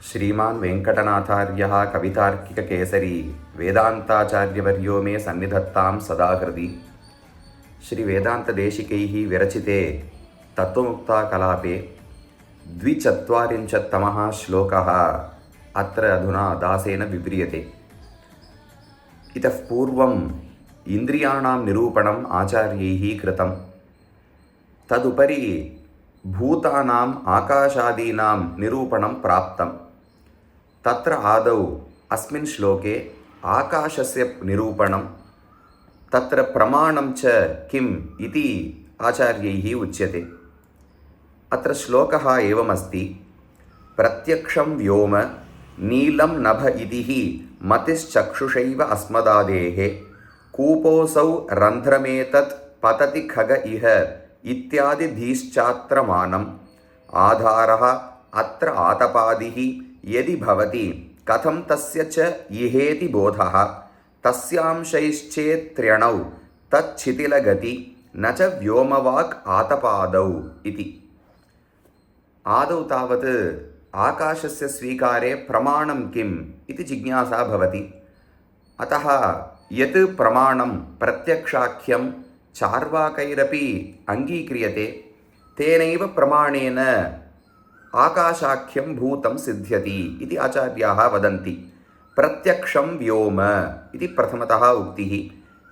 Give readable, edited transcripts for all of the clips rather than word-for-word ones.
श्रीमान् वेङ्कटनाथार्यः कवितार्किककेसरी वेदान्ताचार्यवर्यो मे सन्निधत्तां सदा हृदि। श्रीवेदान्तदेशिकैः विरचिते तत्त्वमुक्ताकलापे 24तमः श्लोकः अत्र अधुना दासेन विव्रियते। इतः पूर्वम् इन्द्रियाणां निरूपणम् आचार्यैः कृतं। तदुपरि भूतानाम् आकाशादीनां निरूपणं प्राप्तं। तत्र आदौ अस्मिन् श्लोके आकाशस्य निरूपणं, तत्र प्रमाणं च किम् इति आचार्यैः उच्यते। अत्र श्लोकः एवमस्ति: प्रत्यक्षं व्योम नीलं नभ इति मतिश्चक्षुषैव अस्मदादेः कूपोऽसौ रन्ध्रमेतत् पतति खग इह इत्यादि धीश्चात्रमानम् आधारः अत्र आतपादिः यदि भवति कथं तस्य च इहेति बोधः तस्यांशैश्चेत्र्यणौ तच्छिथिलगति न च व्योमवाक् आतपादौ इति। आदौ तावत् आकाशस्य स्वीकारे प्रमाणं किम् इति जिज्ञासा भवति। अतः यत् प्रमाणं प्रत्यक्षाख्यं चार्वाकैरपि अङ्गीक्रियते तेनैव प्रमाणेन आकाशाख्यं भूतं सिद्ध्यति इति आचार्याः वदन्ति। प्रत्यक्षं व्योम इति प्रथमतः उक्तिः।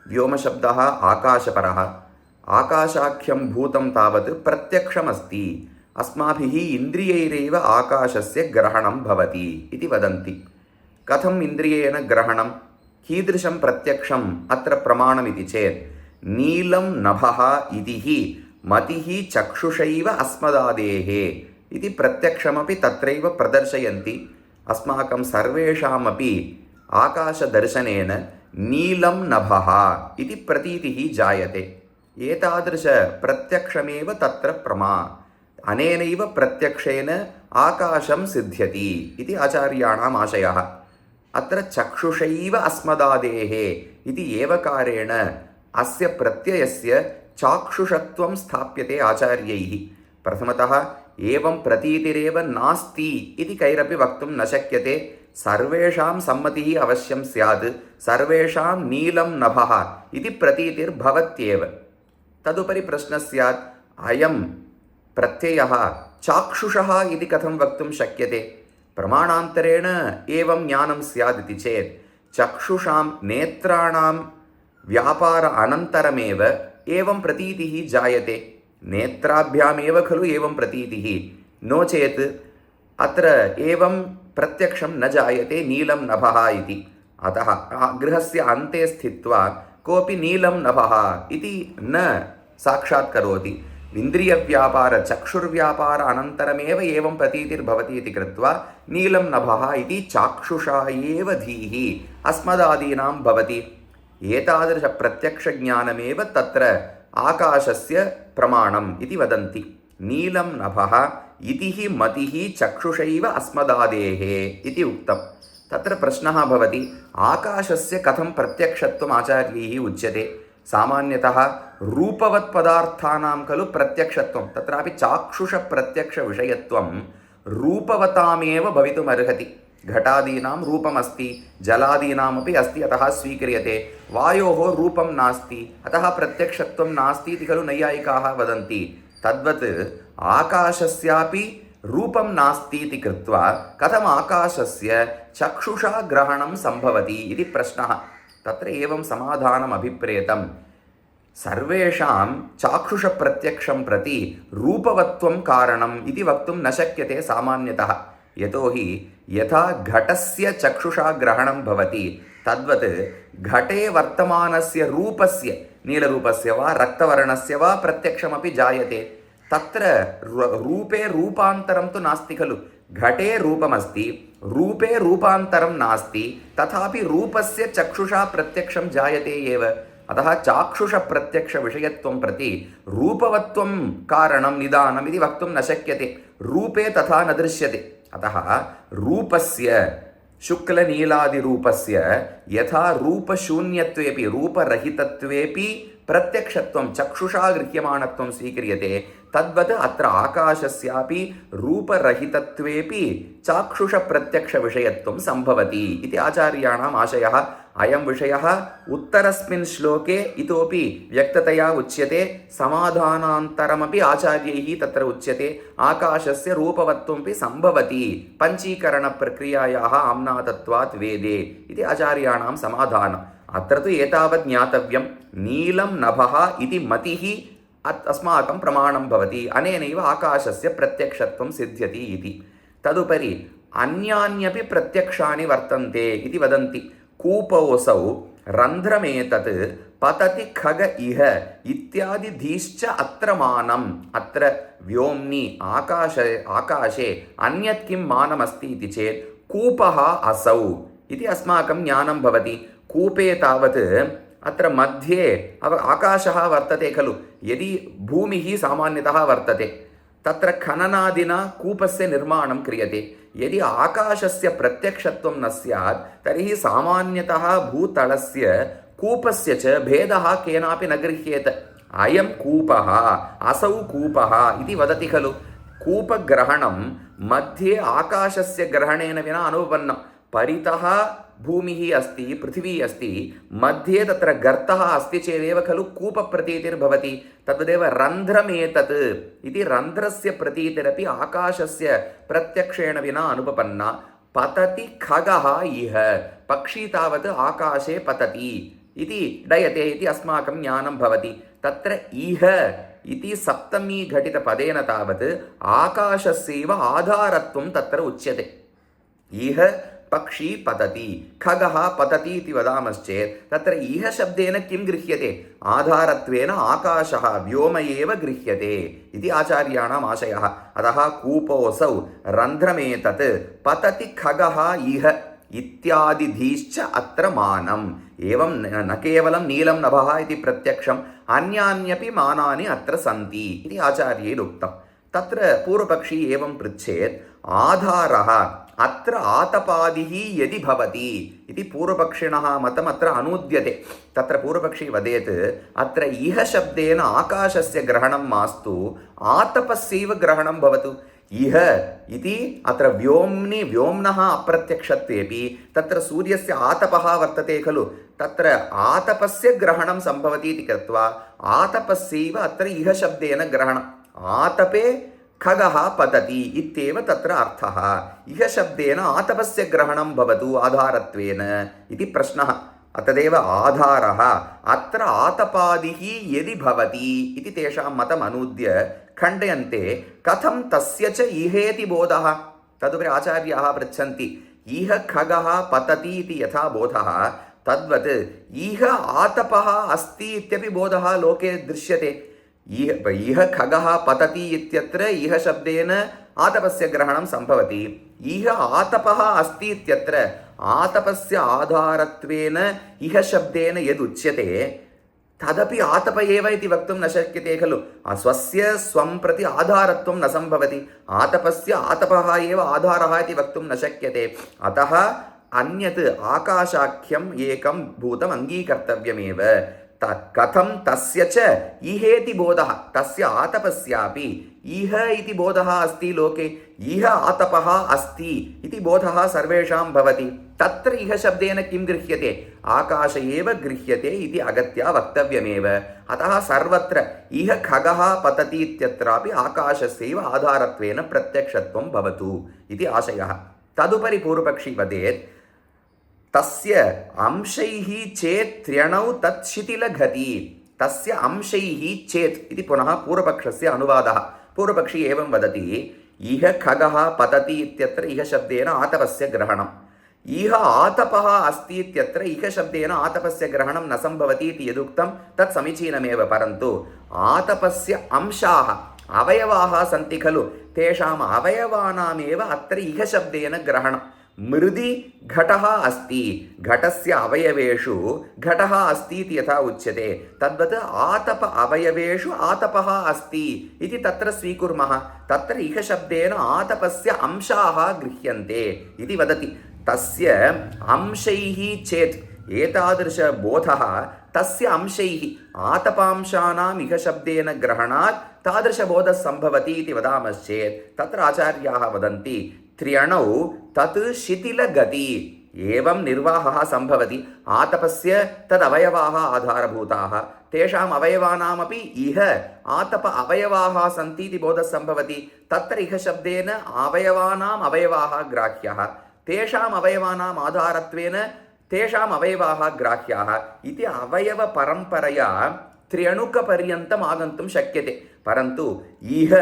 व्योमशब्दः आकाशपरः, आकाशाख्यं भूतं तावत् प्रत्यक्षमस्ति। अस्माभिः इन्द्रियैरेव आकाशस्य ग्रहणं भवति इति वदन्ति। कथम् इन्द्रियेण ग्रहणं, कीदृशं प्रत्यक्षम् अत्र प्रमाणमिति चेत् नीलं नभः इति मतिः चक्षुषैव अस्मदादेः इति प्रत्यक्षमपि तत्रैव प्रदर्शयन्ति। अस्माकं सर्वेषामपि आकाशदर्शनेन नीलं नभः इति प्रतीतिः जायते। एतादृश प्रत्यक्षमेव तत्र प्रमा, अनेनैव प्रत्यक्षेन आकाशं सिद्ध्यति इति आचार्याणाम् आशयः। अत्र चक्षुषैव अस्मदादेः इति एवकारेण अस्य प्रत्ययस्य चाक्षुषत्वं स्थाप्यते आचार्यैः। प्रथमतः एवं प्रतीतिरेव नास्ति इति कैरपि वक्तुं न शक्यते। सर्वेषां सम्मतिः अवश्यं स्यात्, सर्वेषां नीलं नभः इति प्रतीतिर्भवत्येव। तदुपरि प्रश्नः स्यात्, अयं प्रत्ययः चाक्षुषः इति कथं वक्तुं शक्यते? प्रमाणान्तरेण एवं ज्ञानं स्यात् इति चेत् चक्षुषां नेत्राणां व्यापार अनन्तरमेव एवं प्रतीतिः जायते। नेत्राभ्यामेव खलु एवं प्रतीतिः, नो चेत् अत्र एवं प्रत्यक्षं न जायते नीलं नभः इति। अतः गृहस्य अन्ते स्थित्वा कोऽपि नीलं नभः इति न साक्षात्करोति। इन्द्रियव्यापार चक्षुर्व्यापार अनन्तरमेव एवं प्रतीतिर्भवति इति कृत्वा नीलं नभः इति चाक्षुषा एव धीः अस्मदादीनां भवति। एतादृशप्रत्यक्षज्ञानमेव तत्र आकाशस्य प्रमाणम् इति वदन्ति। नीलं नभः इति मतिः चक्षुषैव अस्मदादेः इति उक्तं। तत्र प्रश्नः भवति, आकाशस्य कथं प्रत्यक्षत्वम् आचार्यैः उच्यते? सामान्यतः रूपवत्पदार्थानां खलु प्रत्यक्षत्वं, तत्रापि चाक्षुषप्रत्यक्षविषयत्वं रूपवतामेव भवितुमर्हति। घटादीनां रूपमस्ति, जलादीनामपि अस्ति, अतः स्वीक्रियते। वायोः रूपं नास्ति, अतः प्रत्यक्षत्वं नास्ति इति खलु नैयायिकाः वदन्ति। तद्वत् आकाशस्यापि रूपं नास्ति इति कृत्वा कथम् आकाशस्य चक्षुषा ग्रहणं सम्भवति इति प्रश्नः। तत्र एवं समाधानम् अभिप्रेतं। सर्वेषां चाक्षुषप्रत्यक्षं प्रति रूपवत्वं कारणम् इति वक्तुं न शक्यते सामान्यतः। यतोहि यथा घटस्य चक्षुषा ग्रहणं भवति तद्वत् घटे वर्तमानस्य रूपस्य, नीलरूपस्य वा रक्तवर्णस्य वा प्रत्यक्षमपि जायते। तत्र रूपे रूपान्तरं तु नास्ति खलु। घटे रूपमस्ति, रूपे रूपान्तरं नास्ति, तथापि रूपस्य चक्षुषा प्रत्यक्षं जायते एव। अतः चाक्षुषप्रत्यक्षविषयत्वं प्रति रूपवत्वं कारणं निदानम् इति वक्तुं न शक्यते। रूपे तथा न दृश्यते। अतः रूपस्य, शुक्लनीलादिरूपस्य यथा रूपशून्यत्वेपि रूपरहितत्वेपि प्रत्यक्षत्वं चक्षुषा गृह्यमाणत्वं स्वीक्रियते, तद्वत् अत्र आकाशस्यापि रूपरहितत्वेपि चाक्षुषप्रत्यक्षविषयत्वं सम्भवति इति आचार्याणाम् आशयः। अयं विषयः उत्तरस्मिन् श्लोके इतोपि व्यक्ततया उच्यते। समाधानान्तरमपि आचार्यैः तत्र उच्यते आकाशस्य रूपवत्वमपि सम्भवति पञ्चीकरणप्रक्रियायाः आम्नातत्वात् वेदे इति आचार्याणां समाधानम्। अत्र तु एतावत् ज्ञातव्यं नीलं नभः इति मतिः अस्माकं प्रमाणं भवति, अनेनैव आकाशस्य प्रत्यक्षत्वं सिद्ध्यति इति। तदुपरि अन्यान्यपि प्रत्यक्षानि वर्तन्ते इति वदन्ति। कूपोऽसौ रन्ध्रमेतत् पतति खग इह इत्यादि धीश्च अत्र मानम्। अत्र व्योम्नि आकाशे अन्यत् किं मानमस्ति इति चेत् कूपः असौ इति अस्माकं ज्ञानं भवति। कूपे तावत् अत्र मध्ये आकाशः वर्तते खलु। यदि भूमिः सामान्यतः वर्तते तत्र खननादिना कूपस्य निर्माणं क्रियते। यदि आकाशस्य प्रत्यक्षत्वं न स्यात् तर्हि सामान्यतः भूतलस्य कूपस्य च भेदः केनापि न गृह्येत। अयं कूपः असौ कूपः इति वदति खलु। कूपग्रहणं मध्ये आकाशस्य ग्रहणेन विना अनुपन्नं। परितः भूमिः अस्ति, पृथिवी अस्ति, मध्ये तत्र गर्तः अस्ति चेदेव खलु कूपप्रतीतिर्भवति। तद्वदेव रन्ध्रमेतत् इति रन्ध्रस्य प्रतीतिरपि आकाशस्य प्रत्यक्षेण विना अनुपपन्ना। पतति खगः इह, पक्षी तावत् आकाशे पतति इति डयते इति अस्माकं ज्ञानं भवति। तत्र इह इति सप्तमी घटितपदेन तावत् आकाशस्यैव आधारत्वं तत्र उच्यते। इह पक्षी पतति, खगः पतति इति वदामश्चेत् तत्र इह शब्देन किं गृह्यते? आधारत्वेन आकाशः व्योम एव गृह्यते इति आचार्याणाम् आशयः। अतः कूपोऽसौ रन्ध्रमेतत् पतति खगः इह इत्यादिधीश्च अत्र मानम्। एवं न केवलं नीलं नभः इति प्रत्यक्षम्, अन्यान्यपि मानानि अत्र सन्ति इति आचार्यैरुक्तम्। तत्र पूर्वपक्षी एवं पृच्छेत् आधारः अत्र आतपादिः यदि भवति इति पूर्वपक्षिणः मतम् अत्र अनूद्यते। तत्र पूर्वपक्षी वदेत् अत्र इह शब्देन आकाशस्य ग्रहणं मास्तु, आतपस्यैव ग्रहणं भवतु। इह इति अत्र व्योम्नि व्योम्नः अप्रत्यक्षत्वेपि तत्र सूर्यस्य आतपः वर्तते खलु, तत्र आतपस्य ग्रहणं सम्भवति इति कृत्वा आतपस्यैव अत्र इह शब्देन ग्रहणम्। आतपे खगः पतति इत्येव तत्र अर्थः। इह शब्देन आतपस्य ग्रहणं भवतु आधारत्वेन इति प्रश्नः। तदेव आधारः अत्र आतपादिः यदि भवति इति तेषां मतम् अनूद्य खण्डयन्ते। कथं तस्य च इहेति बोधः? तदुपरि आचार्याः पृच्छन्ति इह खगः पतति इति यथा बोधः तद्वत् इह आतपः अस्ति इत्यपि बोधः लोके दृश्यते। इह खगः पतति इत्यत्र इह शब्देन आतपस्य ग्रहणं सम्भवति। इह आतपः अस्ति इत्यत्र आतपस्य आधारत्वेन इह शब्देन यदुच्यते तदपि आतप एव इति वक्तुं न शक्यते खलु। स्वस्य स्वं प्रति आधारत्वं न सम्भवति। आतपस्य आतपः एव आधारः इति वक्तुं न शक्यते। अतः अन्यत् आकाशाख्यम् एकं भूतम् अङ्गीकर्तव्यमेव। कथं तस्य च इहेति बोधः? तस्य आतपस्यापि इह इति बोधः अस्ति लोके। इह आतपः अस्ति इति बोधः सर्वेषां भवति। तत्र इह शब्देन किं गृह्यते? आकाश एव गृह्यते इति अगत्या वक्तव्यमेव। अतः सर्वत्र इह खगः पतति इत्यत्रापि आकाशस्यैव आधारत्वेन प्रत्यक्षत्वं भवतु इति आशयः। तदुपरि पूर्वपक्षी वदेत् तस्य अंशैः चेत् त्र्यणौ तत् शिथिलगति। तस्य अंशैः चेत् इति पुनः पूर्वपक्षस्य अनुवादः। पूर्वपक्षी एवं वदति इह खगः पतति इत्यत्र इह शब्देन आतपस्य ग्रहणम्। इह आतपः अस्ति इत्यत्र इह शब्देन आतपस्य ग्रहणं न सम्भवति इति यदुक्तं तत् समीचीनमेव। परन्तु आतपस्य अंशाः अवयवाः सन्ति खलु, तेषाम् अवयवानामेव अत्र इह शब्देन ग्रहणम्। मृदि घटः अस्ति, घटस्य अवयवेषु घटः अस्ति इति यथा उच्यते तद्वत् आतप अवयवेषु आतपः अस्ति इति तत्र स्वीकुर्मः। तत्र इह शब्देन आतपस्य अंशाः गृह्यन्ते इति वदति। तस्य अंशैः चेत् एतादृश बोधः तस्य अंशैः आतपांशानाम् इह शब्देन ग्रहणात् तादृशबोधः सम्भवति इति वदामश्चेत् तत्र आचार्याः वदन्ति त्र्यणौ तत् शिथिलगति एवं निर्वाहः सम्भवति। आतपस्य तदवयवाः आधारभूताः, तेषाम् अवयवानामपि इह आतप अवयवाः सन्ति इति बोधः सम्भवति। तत्र इह शब्देन अवयवानाम् अवयवाः ग्राह्यः, तेषाम् अवयवानाम् आधारत्वेन तेषाम् अवयवाः ग्राह्याः इति अवयवपरम्परया त्र्यणुकपर्यन्तम् आगन्तुं शक्यते। परन्तु इह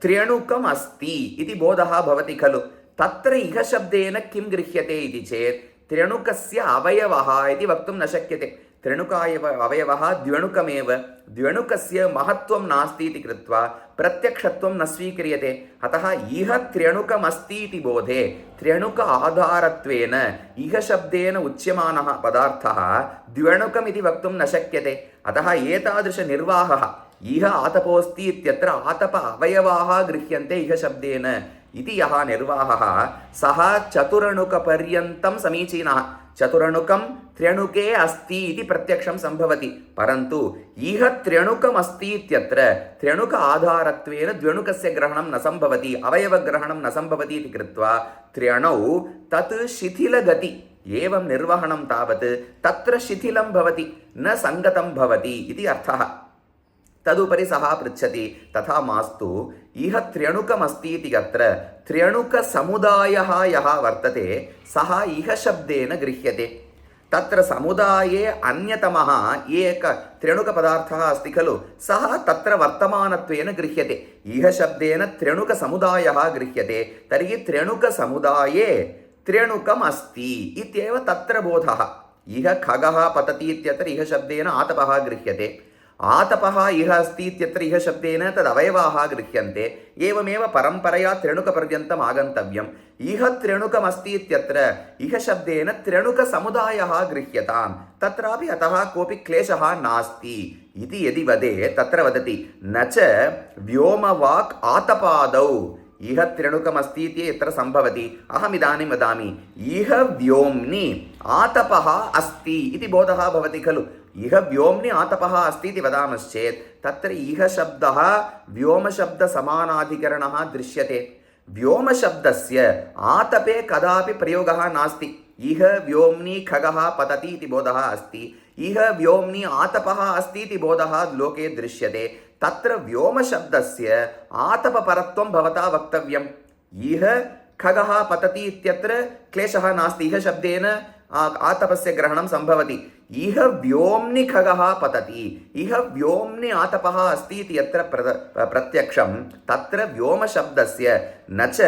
त्र्यणुकम् अस्ति इति बोधः भवति खलु। तत्र इह शब्देन किं गृह्यते इति चेत् त्र्यणुकस्य अवयवः इति वक्तुं न शक्यते। त्र्यणुकायव अवयवः द्व्यणुकमेव, द्व्यणुकस्य महत्त्वं नास्ति इति कृत्वा प्रत्यक्षत्वं न स्वीक्रियते। अतः इह त्र्यणुकमस्ति इति बोधे त्र्यणुक आधारत्वेन इह शब्देन उच्यमानः पदार्थः द्व्यणुकमिति वक्तुं न शक्यते। अतः एतादृशनिर्वाहः इह आतपोऽस्ति इत्यत्र आतप अवयवाः गृह्यन्ते इह शब्देन इति यः निर्वाहः सः चतुरणुकपर्यन्तं समीचीनः। चतुरणुकं त्र्यणुके अस्ति इति प्रत्यक्षं सम्भवति। परन्तु इह त्र्यणुकम् अस्ति इत्यत्र त्र्यणुक आधारत्वेन द्व्यणुकस्य ग्रहणं न सम्भवति, अवयवग्रहणं न सम्भवति इति कृत्वा त्र्यणौ तत् शिथिलगति एवं निर्वहणं तावत् तत्र शिथिलं भवति, न सङ्गतं भवति इति अर्थः। तदुपरि सः पृच्छति तथा मास्तु, इह त्र्यणुकमस्ति इति अत्र त्र्यणुकसमुदायः यः वर्तते सः इह शब्देन गृह्यते। तत्र समुदाये अन्यतमः एक त्र्यणुकपदार्थः अस्ति खलु, सः तत्र वर्तमानत्वेन गृह्यते। इह शब्देन त्र्यणुकसमुदायः गृह्यते, तर्हि त्र्यणुकसमुदाये त्र्यणुकम् अस्ति इत्येव तत्र बोधः। इह खगः पतति इत्यत्र इह शब्देन आतपः गृह्यते, आतपः इह अस्ति इत्यत्र इह शब्देन तदवयवाः गृह्यन्ते। एवमेव परम्परया त्र्यणुकपर्यन्तम् आगन्तव्यम्। इह त्र्यणुकमस्ति इत्यत्र इह शब्देन त्र्यणुकसमुदायः गृह्यताम्, तत्रापि अतः कोऽपि क्लेशः नास्ति इति यदि वदेत् तत्र वदति न च व्योमवाक् आतपादौ इह त्र्यणुकमस्ति इति यत्र सम्भवति। अहमिदानीं वदामि इह व्योम्नि आतपः अस्ति इति बोधः भवति खलु। इह व्योम्नि आतपः अस्ति इति वदामश्चेत् तत्र इह शब्दः व्योमशब्दसमानाधिकरणः दृश्यते। व्योमशब्दस्य आतपे कदापि प्रयोगः नास्ति। इह व्योम्नि खगः पतति इति बोधः अस्ति, इह व्योम्नि आतपः अस्ति इति बोधः लोके दृश्यते। तत्र व्योमशब्दस्य आतपपरत्वं भवता वक्तव्यम्। इह खगः पतति इत्यत्र क्लेशः नास्ति, इह शब्देन आतपस्य ग्रहणं सम्भवति। इह व्योम्नि खगः पतति, इह व्योम्नि आतपः अस्ति इति यत्र प्रत्यक्षं तत्र व्योमशब्दस्य न च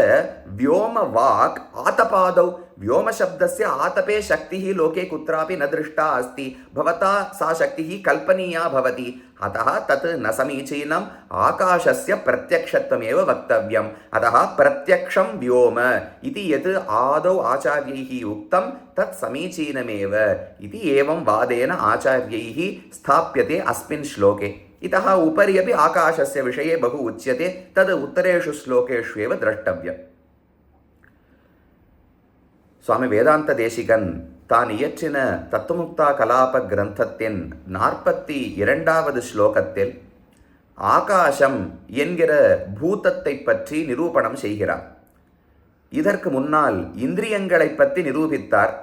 व्योमवाक् आतपादौ, व्योमशब्दस्य आतपे शक्तिः लोके कुत्रापि न दृष्टा अस्ति, भवता सा शक्तिः कल्पनीया भवति। अतः तत् न समीचीनम्, आकाशस्य प्रत्यक्षत्वमेव वक्तव्यम्। अतः प्रत्यक्षं व्योम इति यत् आदौ आचार्यैः उक्तं तत् समीचीनमेव इति एवं वादेन आचार्यैः स्थाप्यते अस्मिन् श्लोके। इतः उपरि अपि आकाशस्य विषये बहु उच्यते, तद् उत्तरेषु श्लोकेष्वेव द्रष्टव्यम्। சுவாமி வேதாந்த தேசிகன் தான் இயற்றின தத்துவமுக்தா கலாப கிரந்தத்தின் 42வது ஸ்லோகத்தில் ஆகாசம் என்கிற பூதத்தை பற்றி நிரூபணம் செய்கிறார். இதற்கு முன்னால் இந்திரியங்களை பற்றி நிரூபித்தார்.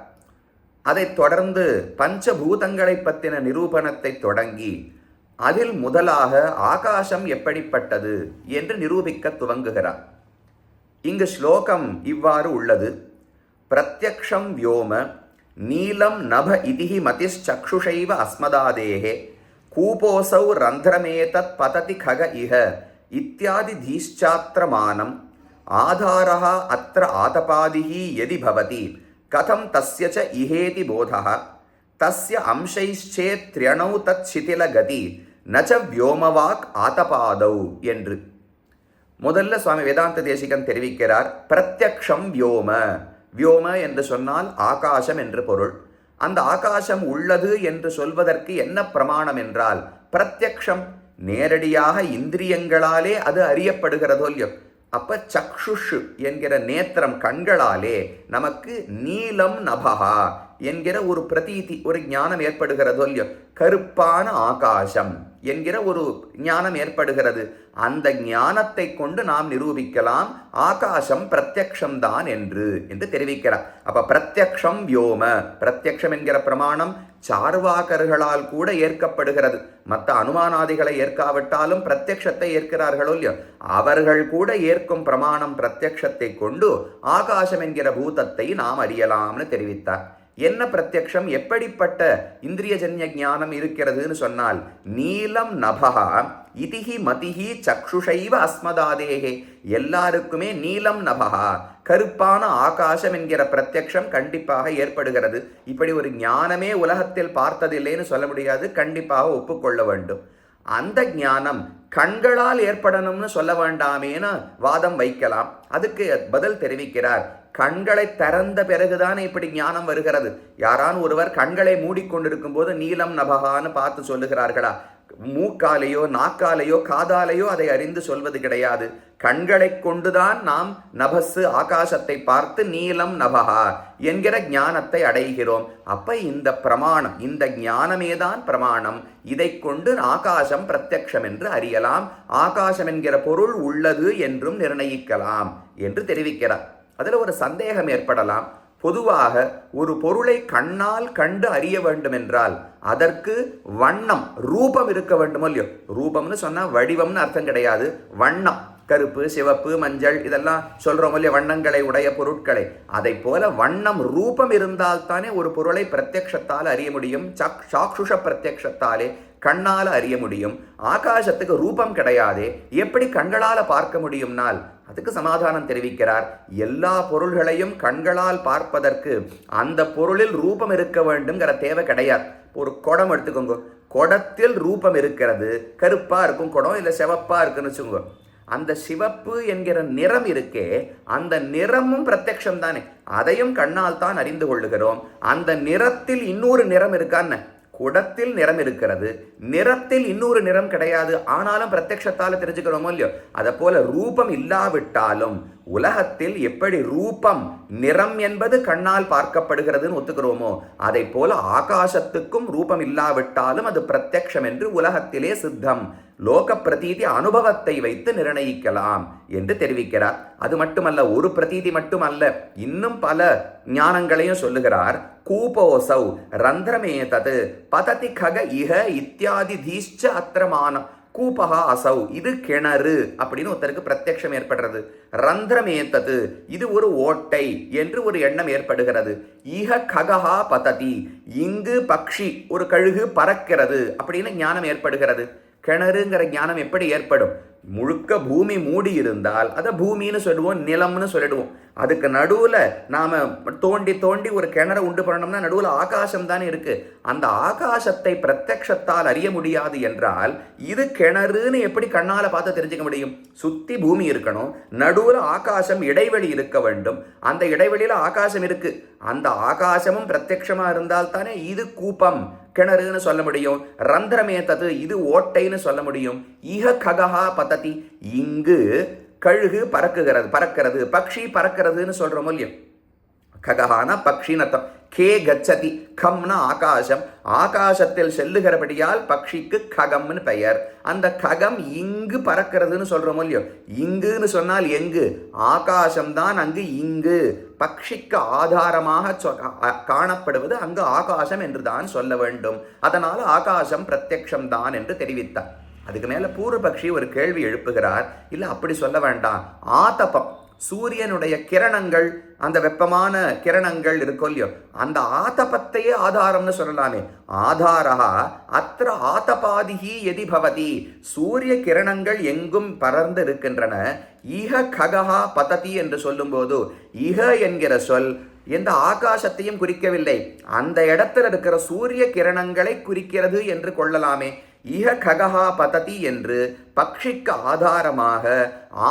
அதைத் தொடர்ந்து பஞ்சபூதங்களை பற்றின நிரூபணத்தை தொடங்கி அதில் முதலாக ஆகாசம் எப்படிப்பட்டது என்று நிரூபிக்க துவங்குகிறார். இங்கு ஸ்லோகம் இவ்வாறு உள்ளது. பிரத்யக்ஷம் व्योम நீலம் நப இதிஹி மதிஷ்சக்ஷுஷைவ அஸ்மதாதேஹே கூபோசௌ ரந்திரமேதத் பததி खग इह இத்யாதி தீஷ்சாத்ரமானம் ஆதாரः அத்ர ஆதபாதிஹி யதி பவதி கதம் தஸ்ய ச இஹேதி போதः தஸ்ய அம்சைச்சேத் த்ரியணௌ தத் சிதிலகதி ந ச व्योमவாக் ஆதபாதௌ என்று. முதல்ல சுவாமி வேதாந்த தேசிகன் தெரிவிக்கிறார், பிரத்யக்ஷம் व्योम. व्योम என்று சொன்னால் ஆகாசம் என்று பொருள். அந்த ஆகாசம் உள்ளது என்று சொல்வதற்கு என்ன பிரமாணம் என்றால் பிரத்யக்ஷம், நேரடியாக இந்திரியங்களாலே அது அறியப்படுகிறதோ இல்லையோ. அப்ப சக்ஷுஷு என்கிற நேத்திரம், கண்களாலே நமக்கு நீலம் நபகா என்கிற ஒரு பிரதீதி, ஒரு ஞானம் ஏற்படுகிறதோ இல்லையோ, கருப்பான ஆகாசம் என்கிற ஒரு ஞானம் ஏற்படுகிறது. அந்த ஞானத்தை கொண்டு நாம் நிரூபிக்கலாம் ஆகாசம் பிரத்யக்ஷம்தான் என்று தெரிவிக்கிறார். அப்ப பிரத்யக்ஷம் வியோம, பிரத்யக்ஷம் என்கிற பிரமாணம் சார்வாகர்களால் கூட ஏற்கப்படுகிறது. மற்ற அனுமானாதிகளை ஏற்காவிட்டாலும் பிரத்யக்ஷத்தை ஏற்கிறார்களோ இல்லையோ, அவர்கள் கூட ஏற்கும் பிரமாணம் பிரத்யக்ஷத்தை கொண்டு ஆகாசம் என்கிற பூதத்தை நாம் அறியலாம்னு தெரிவித்தார். என்ன பிரத்யக்ஷம், எப்படிப்பட்ட இந்திரியஜன்ய ஞானம் இருக்கிறதுன்னு சொன்னால், நீலம் நபகா இதிஹி மதிஹி சக்ஷுஷைவ அஸ்மதாதேகே, எல்லாருக்குமே நீலம் நபகா கருப்பான ஆகாசம் என்கிற பிரத்யக்ஷம் கண்டிப்பாக ஏற்படுகிறது. இப்படி ஒரு ஞானமே உலகத்தில் பார்த்ததில்லைன்னு சொல்ல முடியாது, கண்டிப்பாக ஒப்புக்கொள்ள வேண்டும். அந்த ஞானம் கண்களால் ஏற்படணும்னு சொல்ல வேண்டாமேன்னு வாதம் வைக்கலாம். அதுக்கு பதில் தெரிவிக்கிறார், கண்களை திறந்த பிறகுதான் இப்படி ஞானம் வருகிறது. யாரான் ஒருவர் கண்களை மூடிக்கொண்டிருக்கும் போது நீலம் நபகான்னு பார்த்து சொல்லுகிறார்களா? மூக்காலேயோ நாக்காலேயோ காதாலேயோ அதை அறிந்து சொல்வது கிடையாது. கண்களை கொண்டுதான் நாம் நபசு ஆகாசத்தை பார்த்து நீலம் நபகா என்கிற ஞானத்தை அடைகிறோம். அப்ப இந்த பிரமாணம், இந்த ஞானமேதான் பிரமாணம். இதை கொண்டு ஆகாசம் பிரத்யக்ஷம் என்று அறியலாம், ஆகாசம் என்கிற பொருள் உள்ளது என்றும் நிர்ணயிக்கலாம் என்று தெரிவிக்கிறார். அதில் ஒரு சந்தேகம் ஏற்படலாம். பொதுவாக ஒரு பொருளை கண்ணால் கண்டு அறிய வேண்டும் என்றால் அதற்கு வண்ணம், ரூபம் இருக்க வேண்டுமோ இல்லையோ? ரூபம்னு சொன்னா வடிவம்னு அர்த்தம் கிடையாது, வண்ணம். கருப்பு, சிவப்பு, மஞ்சள் இதெல்லாம் சொல்றோம் இல்லையா, வண்ணங்களை உடைய பொருட்களை. அதை போல வண்ணம், ரூபம் இருந்தால் தானே ஒரு பொருளை பிரத்யக்ஷத்தால் அறிய முடியும். சாக்ஷுஷ பிரத்யக்ஷத்தாலே கண்ணால அறிய முடியும். ஆகாசத்துக்கு ரூபம் கிடையாதே, எப்படி கண்களால பார்க்க முடியும்னால் அதுக்கு சமாதானம் தெரிவிக்கிறார். எல்லா பொருள்களையும் கண்களால் பார்ப்பதற்கு அந்த பொருளில் ரூபம் இருக்க வேண்டும்ங்கிற தேவை கிடையாது. ஒரு குடம் எடுத்துக்கோங்க, குடத்தில் ரூபம் இருக்கிறது, கருப்பா இருக்கும் குடம், இல்லை சிவப்பா இருக்குன்னு வச்சுக்கோங்க. அந்த சிவப்பு என்கிற நிறம் இருக்கே, அந்த நிறமும் பிரத்யக்ஷம் தானே, அதையும் கண்ணால் தான் அறிந்து கொள்ளுகிறோம். அந்த நிறத்தில் இன்னொரு நிறம் இருக்கான்னு, குடத்தில் நிறம் இருக்கிறது, நிறத்தில் இன்னொரு நிறம் கிடையாது, ஆனாலும் பிரத்யக்ஷத்தால தெரிஞ்சுக்கிறோமோ இல்லையோ? அதை போல ரூபம் இல்லாவிட்டாலும் உலகத்தில் எப்படி ரூபம், நிறம் என்பது கண்ணால் பார்க்கப்படுகிறதுன்னு ஒத்துக்கிறோமோ, அதை போல ஆகாசத்துக்கும் ரூபம் இல்லாவிட்டாலும் அது பிரத்யக்ஷம் என்று உலகத்திலே சித்தம். லோக பிரதீதி அனுபவத்தை வைத்து நிர்ணயிக்கலாம் என்று தெரிவிக்கிறார். அது மட்டுமல்ல, ஒரு பிரதீதி மட்டுமல்ல, இன்னும் பல ஞானங்களையும் சொல்லுகிறார். கூபோசௌ ரந்திரமேதது பததி கக இஹ இத்தியாதி தீஷ்ச அத்திரமானம். கூபகா அசௌ, இது கிணறு அப்படின்னு ஒருத்தருக்கு பிரத்யக்ஷம் ஏற்படுறது. ரந்திரமேத்தது, இது ஒரு ஓட்டை என்று ஒரு எண்ணம் ஏற்படுகிறது. இஹ ககஹா பததி, இங்கு பக்ஷி, ஒரு கழுகு பறக்கிறது அப்படின்னு ஞானம் ஏற்படுகிறது. கிணறுங்கிற ஞானம் எப்படி ஏற்படும்? முழுக்க பூமி மூடி இருந்தால் அதை பூமின்னு சொல்லுவோம், நிலம்னு சொல்லிடுவோம். அதுக்கு நடுவில் நாம் தோண்டி தோண்டி ஒரு கிணறு உண்டு பண்ணோம்னா நடுவில் ஆகாசம் தானே இருக்கு. அந்த ஆகாசத்தை பிரத்யக்ஷத்தால் அறிய முடியாது என்றால் இது கிணறுன்னு எப்படி கண்ணால் பார்த்து தெரிஞ்சுக்க முடியும்? சுற்றி பூமி இருக்கணும், நடுவில் ஆகாசம் இடைவெளி இருக்க வேண்டும். அந்த இடைவெளியில் ஆகாசம் இருக்கு. அந்த ஆகாசமும் பிரத்யக்ஷமா இருந்தால் தானே இது கூப்பம், கிணறுன்னு சொல்ல முடியும். ரந்திரமேத்தது, இது ஓட்டைன்னு சொல்ல முடியும். இஹ ககஹா பததி, இங்கு கழுகு பறக்கிறது, பக்ஷி பறக்கிறதுன்னு சொல்றோம் இல்லையோ? ககஹானா பக்ஷின்னு அர்த்தம். கே கச்சதி, கம்னா ஆகாசம், ஆகாசத்தில் செல்லுகிறபடியால் பக்ஷிக்கு ககம்னு பெயர். அந்த ககம் இங்கு பறக்கிறதுன்னு சொல்றோம் இல்லையோ? இங்குன்னு சொன்னால் எங்கு? ஆகாசம்தான் அங்கு இங்கு. பக்ஷிக்கு ஆதாரமாக காணப்படுவது அங்கு ஆகாசம் என்று தான் சொல்ல வேண்டும். அதனால ஆகாசம் பிரத்யக்ஷம் தான் என்று தெரிவித்தார். அதுக்கு மேல பூர்வபக்ஷி ஒரு கேள்வி எழுப்புகிறார். இல்ல அப்படி சொல்ல வேண்டாம், ஆதபம், சூரியனுடைய கிரணங்கள், அந்த வெப்பமான கிரணங்கள் இருக்கோ இல்லையோ, அந்த ஆதபத்தையே ஆதாரம்னு சொல்லலாமே. ஆதாரா அத்திர ஆதபாதிகி எதி பவதி, சூரிய கிரணங்கள் எங்கும் பறந்து இருக்கின்றன. இஹ ககஹா பததி என்று சொல்லும்போது இஹ என்கிற சொல் எந்த ஆகாசத்தையும் குறிக்கவில்லை, அந்த இடத்துல இருக்கிற சூரிய கிரணங்களை குறிக்கிறது என்று கொள்ளலாமே. இஹ ககஹா பததி என்று பக்ஷிக்கு ஆதாரமாக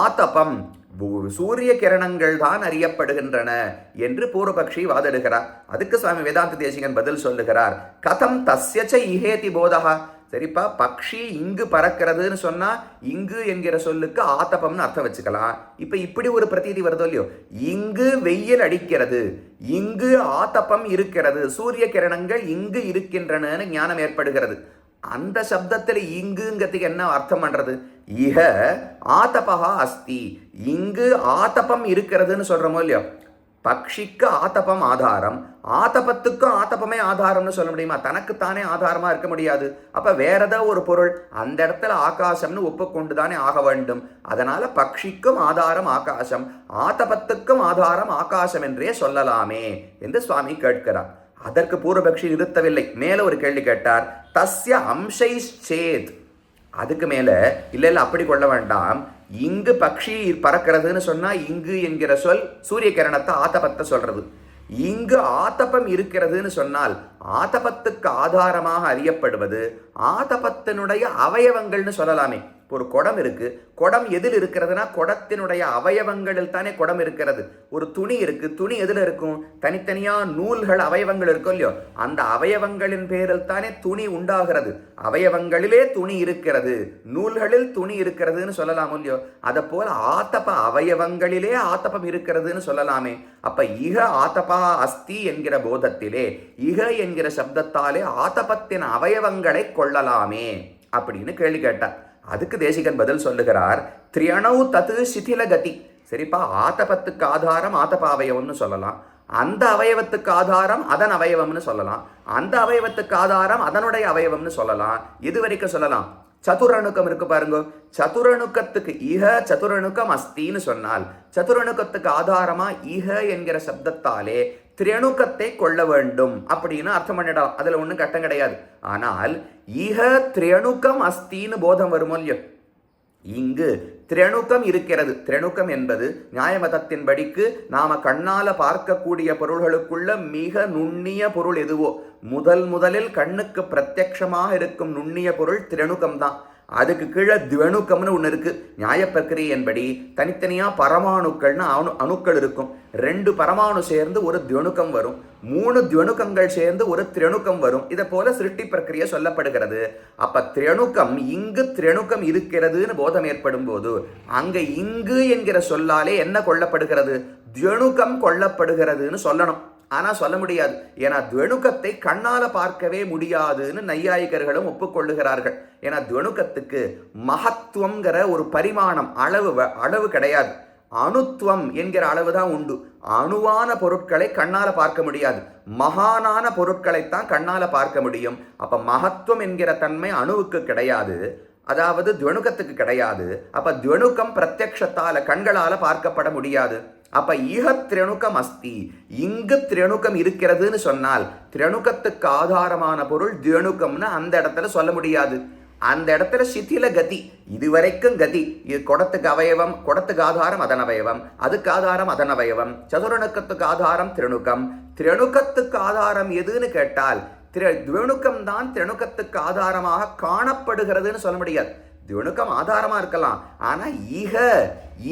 ஆதபம், சூரிய கிரணங்கள் தான் அறியப்படுகின்றன என்று பூர்வபக்ஷி வாதிடுகிறார். அதுக்கு சுவாமி வேதாந்த தேசிகன் பதில் சொல்லுகிறார். கதம் தஸ்யச்ச இஹேதி போதஹா, சரிப்பா, பக்ஷி இங்கு பறக்கிறதுன்னு சொன்னா இங்கு என்கிற சொல்லுக்கு ஆத்தபம்னு அர்த்தம் வச்சுக்கலாம். இப்ப இப்படி ஒரு பிரதீதி வருதோ இல்லையோ, இங்கு வெயில் அடிக்கிறது, இங்கு ஆதபம் இருக்கிறது, சூரிய கிரணங்கள் இங்கு இருக்கின்றன ஞானம் ஏற்படுகிறது. அந்த சப்தத்தில் இங்குங்கிறதுக்கு என்ன அர்த்தம் பண்றது? இஹ ஆதபா அஸ்தி, இங்கு ஆதபம் இருக்கிறதுன்னு சொல்றோமோ இல்லையோ. பக்ஷிக்கு ஆதபம் ஆதாரம், ஆதபத்துக்கும் ஆதபமே ஆதாரம்னு சொல்ல முடியுமா? தனக்குத்தானே ஆதாரமா இருக்க முடியாது. அப்ப வேற ஏதாவது ஒரு பொருள் அந்த இடத்துல ஆகாசம்னு ஒப்புக்கொண்டு தானே ஆக வேண்டும். அதனால பக்ஷிக்கும் ஆதாரம் ஆகாசம், ஆதபத்துக்கும் ஆதாரம் ஆகாசம் என்றே சொல்லலாமே என்று சுவாமி கேட்கிறார். அதற்கு பூர்வபக்ஷி நிறுத்தவில்லை, மேல ஒரு கேள்வி கேட்டார். தஸ்ய அம்சை சேத், அதுக்கு மேல இல்ல இல்ல அப்படி கொள்ள வேண்டாம். இங்கு பக்ஷி பறக்கிறதுன்னு சொன்னா இங்கு என்கிற சொல் சூரிய கிரணத்தை ஆதபத்தை சொல்றது. இங்கு ஆதபம் இருக்கிறதுன்னு சொன்னால் ஆதபத்துக்கு ஆதாரமாக அறியப்படுவது ஆதபத்தினுடைய அவயவங்கள்னு சொல்லலாமே. ஒரு குடம் இருக்கு, குடம் எதில் இருக்கிறதுனா குடத்தினுடைய அவயவங்களில் தானே குடம் இருக்கிறது. ஒரு துணி இருக்கு, துணி எதில் இருக்கும்? தனித்தனியா நூல்கள் அவயவங்கள் இருக்கும் இல்லையோ, அந்த அவயவங்களின் பேரில் தானே துணி உண்டாகிறது. அவயவங்களிலே துணி இருக்கிறது, நூல்களில் துணி இருக்கிறதுன்னு சொல்லலாம் இல்லையோ. அதை போல ஆதப அவயவங்களிலே ஆதபம் இருக்கிறதுன்னு சொல்லலாமே. அப்ப இக ஆதபா அஸ்தி என்கிற போதத்திலே இக என்கிற சப்தத்தாலே ஆதபத்தின் அவயவங்களை கொள்ளலாமே அப்படின்னு கேள்வி கேட்டார். அதுக்கு தேசிகன் பதில் சொல்லுகிறார். திரியணவு தத்து சிதில கதி. சரிப்பா, ஆதபத்துக்கு ஆதாரம் ஆதப அவயவம்னு சொல்லலாம், அந்த அவயவத்துக்கு ஆதாரம் அதன் அவயவம்னு சொல்லலாம், அந்த அவயவத்துக்கு ஆதாரம் அதனுடைய அவயவம்னு சொல்லலாம். இது வரைக்கும் சொல்லலாம். சதுரணுக்கம் இருக்கு பாருங்க, சதுரணுக்கத்துக்கு இஹ சதுரணுக்கம் அஸ்தின்னு சொன்னால் சதுரணுக்கத்துக்கு ஆதாரமா இஹ என்கிற சப்தத்தாலே திரியணுக்கத்தை கொள்ள வேண்டும் அப்படின்னு அர்த்தம் பண்ணிடலாம். அதுல ஒன்றும் கட்டம் கிடையாது. ஆனால் இஹ திரியணுக்கம் அஸ்தின்னு போதம் வருமோ இல்லையோ, இங்கு திரணுக்கம் இருக்கிறது. திரணுக்கம் என்பது நியாயமதத்தின்படிக்கு நாம கண்ணால பார்க்கக்கூடிய பொருள்களுக்குள்ள மிக நுண்ணிய பொருள் எதுவோ, முதலில் கண்ணுக்கு பிரத்யட்சமாக இருக்கும் நுண்ணிய பொருள் திரணுக்கம் தான். அதுக்கு கீழே துவணுக்கம்னு ஒன்று இருக்கு. நியாய பிரக்கிரியன்படி தனித்தனியா பரமாணுக்கள்னு அணுக்கள் இருக்கும். 2 பரமாணு சேர்ந்து ஒரு துவணுக்கம் வரும், 3 துவணுக்கங்கள் சேர்ந்து ஒரு திரணுக்கம் வரும். இதை போல சிருஷ்டி பிரக்கிரியை சொல்லப்படுகிறது. அப்ப திரணுக்கம் இங்கு திரணுக்கம் இருக்கிறதுன்னு போதம் ஏற்படும் போது அங்க இங்கு என்கிற சொல்லாலே என்ன கொள்ளப்படுகிறது? துவணுக்கம் கொள்ளப்படுகிறதுன்னு சொல்லணும். ஆனா சொல்ல முடியாது. ஏன்னா துவணுக்கத்தை கண்ணால பார்க்கவே முடியாதுன்னு நையாயிகர்களும் ஒப்புக்கொள்ளுகிறார்கள். ஏன்னா துவணுக்கத்துக்கு மகத்துவம்ங்கிற ஒரு பரிமாணம் அளவு கிடையாது. அணுத்துவம் என்கிற அளவு தான் உண்டு. அணுவான பொருட்களை கண்ணால பார்க்க முடியாது, மகானான பொருட்களைத்தான் கண்ணால பார்க்க முடியும். அப்ப மகத்துவம் என்கிற தன்மை அணுவுக்கு கிடையாது, அதாவது துவணுக்கத்துக்கு கிடையாது. அப்ப துவணுக்கம் பிரத்யக்ஷத்தால கண்களால பார்க்கப்பட முடியாது. அப்ப ஈக திரணுக்கம் அஸ்தி, இங்கு திரணுக்கம் இருக்கிறதுன்னு சொன்னால் திரணுக்கத்துக்கு ஆதாரமான பொருள் திரணுக்கம்னு அந்த இடத்துல சொல்ல முடியாது. அந்த இடத்துல சிதில கதி, இதுவரைக்கும் கதி. இது குடத்துக்கு அவயவம், குடத்துக்கு ஆதாரம் அதன் அவயவம், அதுக்கு ஆதாரம் அதன் அவயவம். சதுரணுக்கத்துக்கு ஆதாரம் திரணுக்கம். திரணுக்கத்துக்கு ஆதாரம் எதுன்னு கேட்டால் திரணுக்கம் தான் திரணுக்கத்துக்கு ஆதாரமாக காணப்படுகிறதுன்னு சொல்ல முடியாது. திவணுக்கம் ஆதாரமா இருக்கலாம், ஆனா ஈக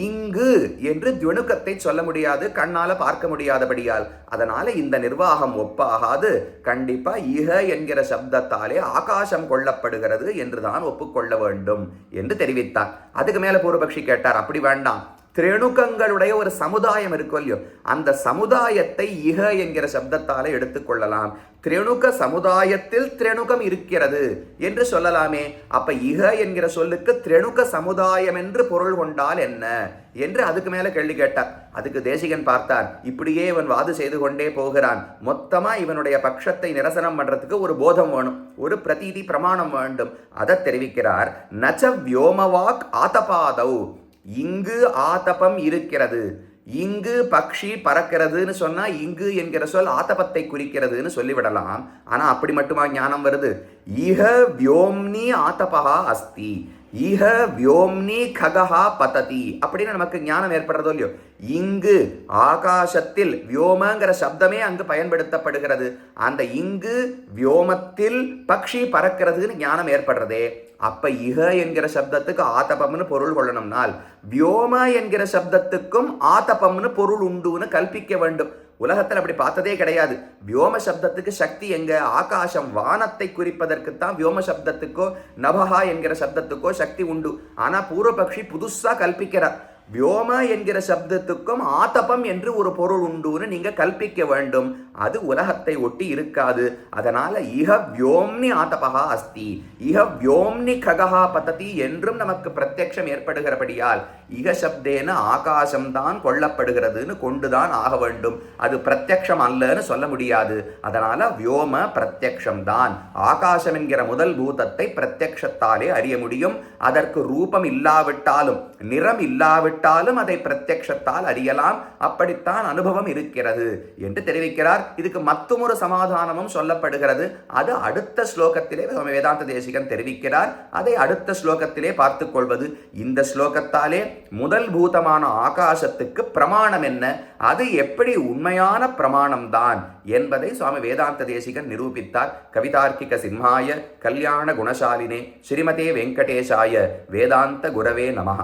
இங்கு என்று திவணுக்கத்தை சொல்ல முடியாது, கண்ணால பார்க்க முடியாதபடியால். அதனால இந்த நிர்வாகம் ஒப்பாகாது. கண்டிப்பா ஈக என்கிற சப்தத்தாலே ஆகாசம் கொள்ளப்படுகிறது என்றுதான் ஒப்புக்கொள்ள வேண்டும் என்று தெரிவித்தார். அதுக்கு மேல பூர்வபக்ஷி கேட்டார், அப்படி வேண்டாம், திரணுக்கங்களுடைய ஒரு சமுதாயம் இருக்கும் இல்லையோ, அந்த சமுதாயத்தை இக என்கிற சப்தத்தாலே எடுத்துக்கொள்ளலாம். திரணுக்க சமுதாயத்தில் திரணுக்கம் இருக்கிறது என்று சொல்லலாமே. அப்ப இக என்கிற சொல்லுக்கு திரணுக்க சமுதாயம் என்று பொருள் கொண்டால் என்ன என்று அதுக்கு மேல கேள்வி கேட்டார். அதுக்கு தேசிகன் பார்த்தார், இப்படியே இவன் வாது செய்து கொண்டே போகிறான். மொத்தமா இவனுடைய பட்சத்தை நிரசனம் பண்றதுக்கு ஒரு போதம் வேணும், ஒரு பிரதீதி பிரமாணம் வேண்டும். அதை தெரிவிக்கிறார். நச்ச வியோமவாக் ஆதபாதௌ, இங்கு ஆதபம் இருக்கிறது, இங்கு பக்ஷி பறக்கிறதுன்னு சொன்னா இங்கு என்கிற சொல் ஆதபத்தை குறிக்கிறதுன்னு சொல்லிவிடலாம். ஆனா அப்படி மட்டுமா ஞானம் வருது? ஈஹ வியோம்னி ஆதபா அஸ்தி, ஈஹ வியோம்னி ககஹா பததி அப்படின்னு நமக்கு ஞானம் ஏற்படுறதோ இல்லையோ. இங்கு ஆகாசத்தில், வியோமங்கிற சப்தமே அங்கு பயன்படுத்தப்படுகிறது. அந்த இங்கு வியோமத்தில் பக்ஷி பறக்கிறதுன்னு ஞானம் ஏற்படுறதே. அப்ப இக என்கிற சப்தத்துக்கு ஆதபம்னு பொருள் கொள்ளணும்னால் வியோம என்கிற சப்தத்துக்கும் ஆதபம்னு பொருள் உண்டுன்னு கல்பிக்க வேண்டும். உலகத்தில் அப்படி பார்த்ததே கிடையாது. வியோம சப்தத்துக்கு சக்தி எங்க? ஆகாசம், வானத்தை குறிப்பதற்குத்தான் வியோம சப்தத்துக்கோ நபஹா என்கிற சப்தத்துக்கோ சக்தி உண்டு. ஆனா பூர்வபக்ஷி புதுசா கல்பிக்கிறார். வியோம என்கிற சப்தத்துக்கும் ஆதபம் என்று ஒரு பொருள் உண்டுன்னு நீங்க கல்பிக்க வேண்டும். அது உலகத்தை ஒட்டி இருக்காது. அதனால இஹ வியோம்னி ஆதபகா அஸ்தி, இஹ வியோம்னி ககஹா பததி என்றும் நமக்கு பிரத்யக்ஷம் ஏற்படுகிறபடியால் இக சப்தேன ஆகாசம்தான் கொள்ளப்படுகிறதுன்னு கொண்டுதான் ஆக வேண்டும். அது பிரத்யக்ஷம் அல்லன்னு சொல்ல முடியாது. அதனால வியோம பிரத்யக்ஷம்தான். ஆகாசம் என்கிற முதல் பூதத்தை பிரத்யக்ஷத்தாலே அறிய முடியும். அதற்கு ரூபம் இல்லாவிட்டாலும் நிறம் இல்லாவிட்டாலும் அதை பிரத்யக்ஷத்தால் அறியலாம். அப்படித்தான் அனுபவம் இருக்கிறது என்று தெரிவிக்கிறார். இதுக்கு மற்றொரு சமாதானமும் சொல்லப்படுகிறது. அது அடுத்த ஸ்லோகத்திலே வேதாந்த தேசிகன் தெரிவிக்கிறார். அதை அடுத்த ஸ்லோகத்திலே பார்த்துக் கொள்வது. இந்த ஸ்லோகத்தாலே முதல் பூதமான ஆகாசத்துக்கு பிரமாணம் என்ன, அது எப்படி உண்மையான பிரமாணம்தான் என்பதை சுவாமி வேதாந்த தேசிகன் நிரூபித்தார். கவிதார்க்கிக சிம்ஹாய கல்யாண குணசாலினே ஸ்ரீமதே வெங்கடேசாய வேதாந்த குரவே நமஹ.